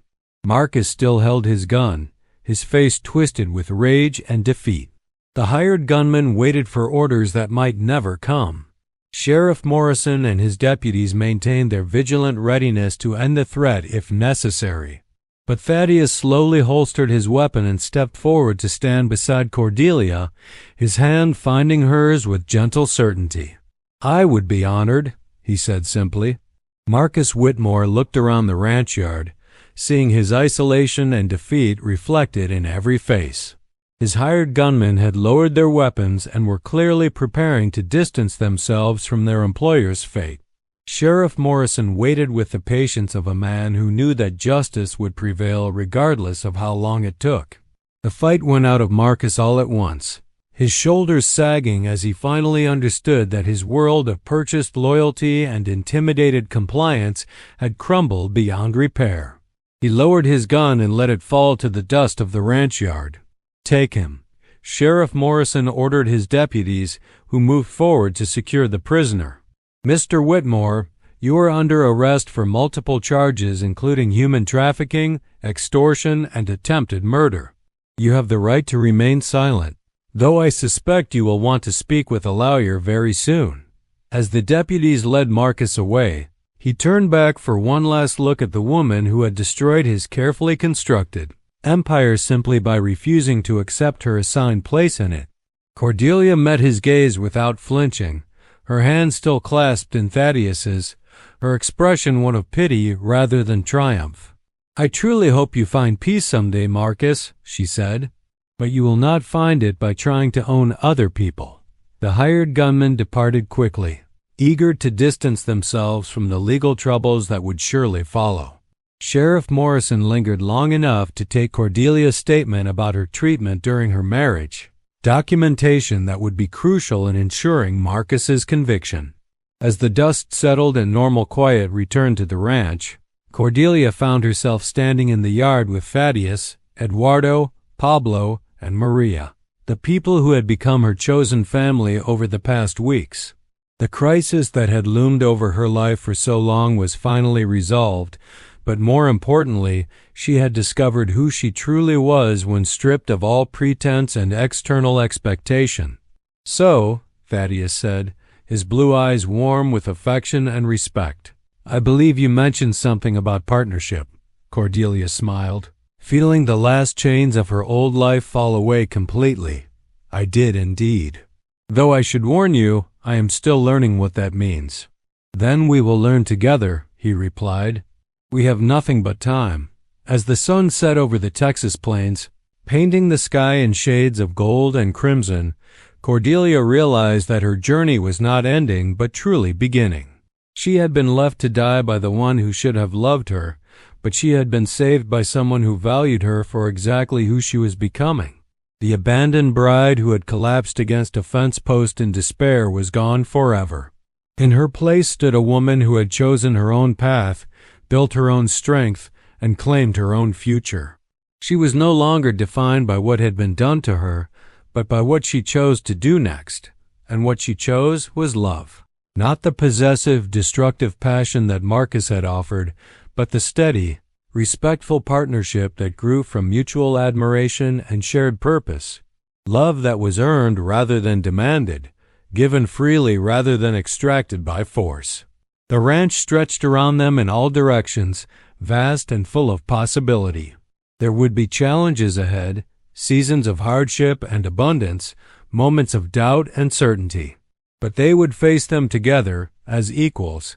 A: Marcus still held his gun, his face twisted with rage and defeat. The hired gunman waited for orders that might never come. Sheriff Morrison and his deputies maintained their vigilant readiness to end the threat if necessary. But Thaddeus slowly holstered his weapon and stepped forward to stand beside Cordelia, his hand finding hers with gentle certainty. "I would be honored," he said simply. Marcus Whitmore looked around the ranch yard, seeing his isolation and defeat reflected in every face. His hired gunmen had lowered their weapons and were clearly preparing to distance themselves from their employer's fate. Sheriff Morrison waited with the patience of a man who knew that justice would prevail regardless of how long it took. The fight went out of Marcus all at once, his shoulders sagging as he finally understood that his world of purchased loyalty and intimidated compliance had crumbled beyond repair. He lowered his gun and let it fall to the dust of the ranch yard. "Take him," Sheriff Morrison ordered his deputies, who moved forward to secure the prisoner. "Mr. Whitmore, you are under arrest for multiple charges including human trafficking, extortion, and attempted murder. You have the right to remain silent, though I suspect you will want to speak with a lawyer very soon." As the deputies led Marcus away, he turned back for one last look at the woman who had destroyed his carefully constructed empire simply by refusing to accept her assigned place in it. Cordelia met his gaze without flinching, her hand still clasped in Thaddeus's, her expression one of pity rather than triumph. "I truly hope you find peace someday, Marcus," she said, "but you will not find it by trying to own other people." The hired gunmen departed quickly, eager to distance themselves from the legal troubles that would surely follow. Sheriff Morrison lingered long enough to take Cordelia's statement about her treatment during her marriage, documentation that would be crucial in ensuring Marcus's conviction. As the dust settled and normal quiet returned to the ranch, Cordelia found herself standing in the yard with Thaddeus, Eduardo, Pablo, and Maria, the people who had become her chosen family over the past weeks. The crisis that had loomed over her life for so long was finally resolved, but more importantly, she had discovered who she truly was when stripped of all pretense and external expectation. "So," Thaddeus said, his blue eyes warm with affection and respect, "I believe you mentioned something about partnership." Cordelia smiled, feeling the last chains of her old life fall away completely. "I did indeed. Though I should warn you, I am still learning what that means." "Then we will learn together," he replied. "We have nothing but time." As the sun set over the Texas plains, painting the sky in shades of gold and crimson, Cordelia realized that her journey was not ending but truly beginning. She had been left to die by the one who should have loved her, but she had been saved by someone who valued her for exactly who she was becoming. The abandoned bride who had collapsed against a fence post in despair was gone forever. In her place stood a woman who had chosen her own path, built her own strength, and claimed her own future. She was no longer defined by what had been done to her, but by what she chose to do next, and what she chose was love. Not the possessive, destructive passion that Marcus had offered, but the steady, respectful partnership that grew from mutual admiration and shared purpose. Love that was earned rather than demanded, given freely rather than extracted by force. The ranch stretched around them in all directions, vast and full of possibility. There would be challenges ahead, seasons of hardship and abundance, moments of doubt and certainty. But they would face them together, as equals,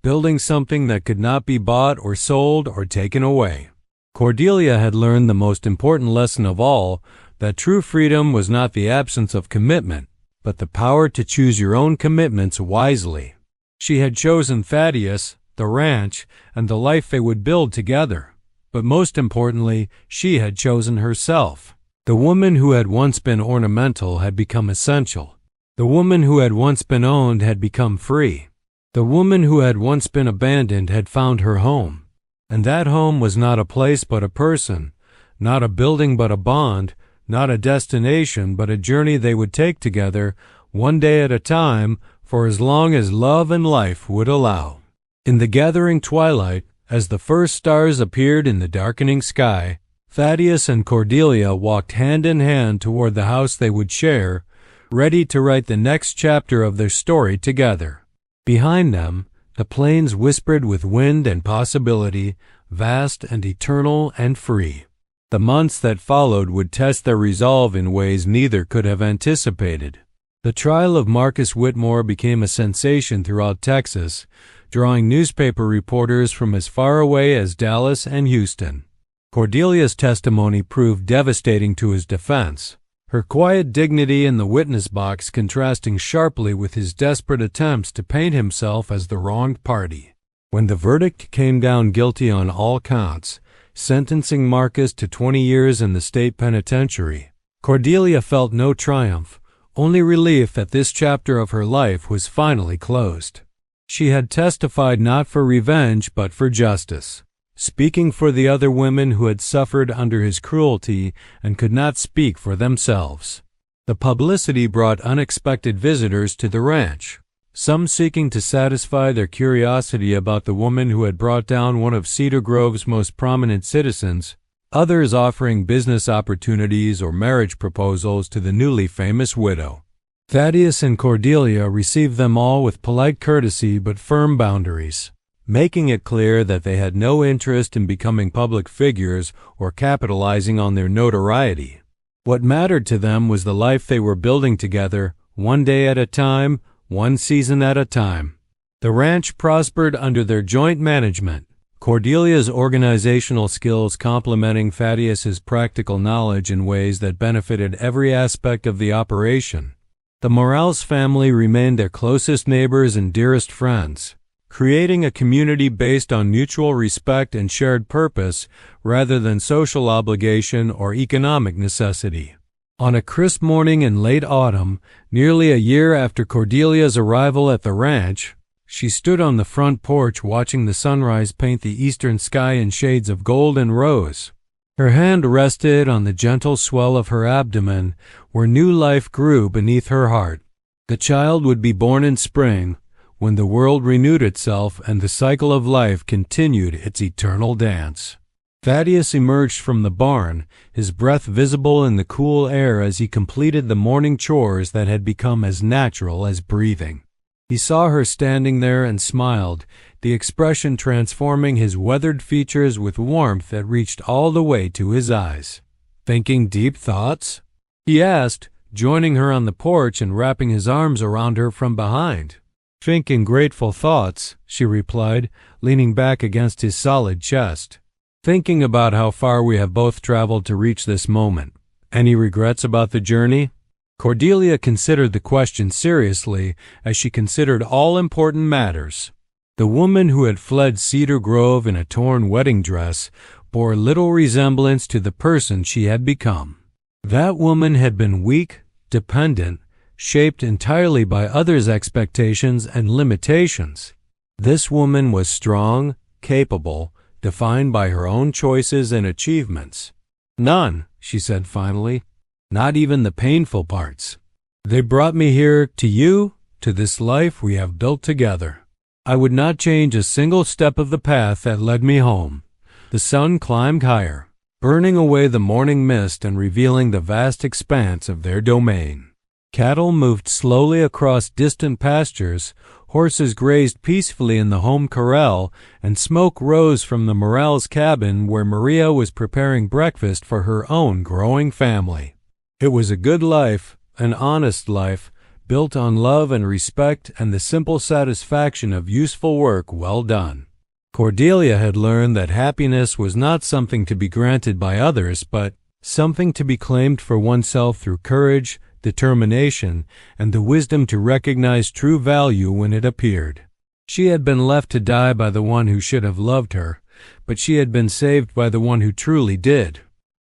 A: building something that could not be bought or sold or taken away. Cordelia had learned the most important lesson of all, that true freedom was not the absence of commitment, but the power to choose your own commitments wisely. She had chosen Thaddeus, the ranch, and the life they would build together. But most importantly, she had chosen herself. The woman who had once been ornamental had become essential. The woman who had once been owned had become free. The woman who had once been abandoned had found her home. And that home was not a place but a person, not a building but a bond, not a destination but a journey they would take together, one day at a time, for as long as love and life would allow. In the gathering twilight, as the first stars appeared in the darkening sky, Thaddeus and Cordelia walked hand in hand toward the house they would share, ready to write the next chapter of their story together. Behind them, the plains whispered with wind and possibility, vast and eternal and free. The months that followed would test their resolve in ways neither could have anticipated. The trial of Marcus Whitmore became a sensation throughout Texas, drawing newspaper reporters from as far away as Dallas and Houston. Cordelia's testimony proved devastating to his defense, her quiet dignity in the witness box contrasting sharply with his desperate attempts to paint himself as the wronged party. When the verdict came down guilty on all counts, sentencing Marcus to 20 years in the state penitentiary, Cordelia felt no triumph, only relief that this chapter of her life was finally closed. She had testified not for revenge but for justice, speaking for the other women who had suffered under his cruelty and could not speak for themselves. The publicity brought unexpected visitors to the ranch, some seeking to satisfy their curiosity about the woman who had brought down one of Cedar Grove's most prominent citizens, others offering business opportunities or marriage proposals to the newly famous widow. Thaddeus and Cordelia received them all with polite courtesy but firm boundaries, making it clear that they had no interest in becoming public figures or capitalizing on their notoriety. What mattered to them was the life they were building together, one day at a time, one season at a time. The ranch prospered under their joint management, Cordelia's organizational skills complementing Thaddeus's practical knowledge in ways that benefited every aspect of the operation. The Morales family remained their closest neighbors and dearest friends, creating a community based on mutual respect and shared purpose rather than social obligation or economic necessity. On a crisp morning in late autumn, nearly a year after Cordelia's arrival at the ranch, she stood on the front porch watching the sunrise paint the eastern sky in shades of gold and rose. Her hand rested on the gentle swell of her abdomen, where new life grew beneath her heart. The child would be born in spring, when the world renewed itself and the cycle of life continued its eternal dance. Thaddeus emerged from the barn, his breath visible in the cool air as he completed the morning chores that had become as natural as breathing. He saw her standing there and smiled, the expression transforming his weathered features with warmth that reached all the way to his eyes. "Thinking deep thoughts?" he asked, joining her on the porch and wrapping his arms around her from behind. "Thinking grateful thoughts," she replied, leaning back against his solid chest. "Thinking about how far we have both traveled to reach this moment. Any regrets about the journey?" Cordelia considered the question seriously as she considered all important matters. The woman who had fled Cedar Grove in a torn wedding dress bore little resemblance to the person she had become. That woman had been weak, dependent, shaped entirely by others' expectations and limitations. This woman was strong, capable, defined by her own choices and achievements. "None," she said finally. "Not even the painful parts. They brought me here, to you, to this life we have built together. I would not change a single step of the path that led me home." The sun climbed higher, burning away the morning mist and revealing the vast expanse of their domain. Cattle moved slowly across distant pastures, horses grazed peacefully in the home corral, and smoke rose from the Morales cabin where Maria was preparing breakfast for her own growing family. It was a good life, an honest life, built on love and respect and the simple satisfaction of useful work well done. Cordelia had learned that happiness was not something to be granted by others, but something to be claimed for oneself through courage, determination, and the wisdom to recognize true value when it appeared. She had been left to die by the one who should have loved her, but she had been saved by the one who truly did.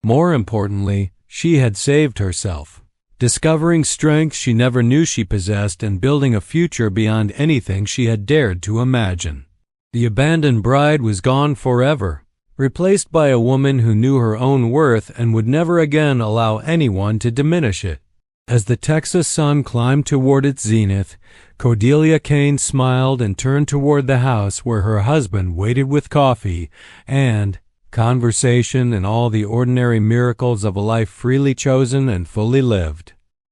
A: More importantly, she had saved herself, discovering strength she never knew she possessed and building a future beyond anything she had dared to imagine. The abandoned bride was gone forever, replaced by a woman who knew her own worth and would never again allow anyone to diminish it. As the Texas sun climbed toward its zenith, Cordelia Kane smiled and turned toward the house where her husband waited with coffee and conversation and all the ordinary miracles of a life freely chosen and fully lived.